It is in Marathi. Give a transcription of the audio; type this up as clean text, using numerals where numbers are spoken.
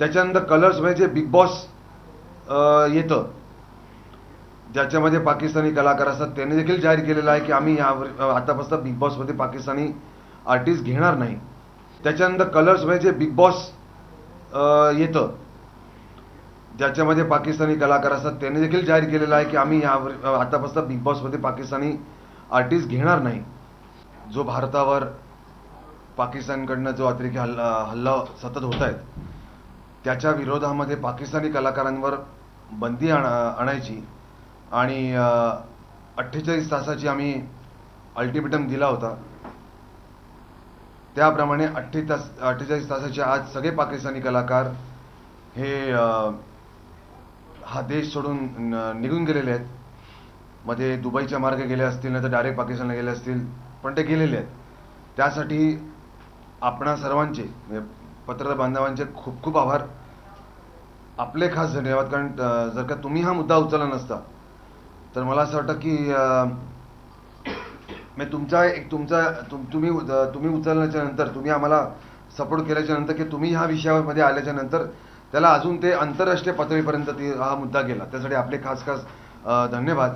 त्याच्यानंतर कलर्स म्हणजे बिग बॉस येतं, ज्याच्यामध्ये पाकिस्तानी कलाकार असतात. त्यांनी देखील जाहीर केलेलं आहे की आम्ही आतापासून बिग बॉसमध्ये पाकिस्तानी आर्टिस्ट घेणार नाही. त्याच्यानंतर कलर्स म्हणजे बिग बॉस येतं, ज्याच्यामध्ये पाकिस्तानी कलाकार असतात. त्यांनी देखील जाहीर केलेलं आहे की आम्ही आतापासून बिग बॉसमध्ये पाकिस्तानी आर्टिस्ट घेणार नाही. जो भारतावर पाकिस्तानकडनं जो अतिरेकी हल्ला सतत होत आहेत, त्याच्या विरोधामध्ये पाकिस्तानी कलाकारांवर बंदी आणायची आणि 48 तासाची आम्ही अल्टिमेटम दिला होता. त्याप्रमाणे 48 तासाच्या आज सगळे पाकिस्तानी कलाकार हे हा देश सोडून निघून गेलेले आहेत. मध्ये दुबईच्या मार्गे गेले असतील, नाही तर डायरेक्ट पाकिस्तानला गेले असतील, पण ते गेलेले आहेत. त्यासाठी आपणा सर्वांचे म्हणजे पत्रकार बांधवांचे खूप खूप आभार, आपले खास धन्यवाद. कारण जर का तुम्ही हा मुद्दा उचलला नसता तर मला असं वाटतं की तुम्ही उचलल्याच्या नंतर, तुम्ही आम्हाला सपोर्ट केल्याच्या नंतर, की तुम्ही ह्या विषयामध्ये आल्याच्या नंतर त्याला अजून ते आंतरराष्ट्रीय पातळीपर्यंत हा मुद्दा गेला. त्यासाठी आपले खास खास धन्यवाद.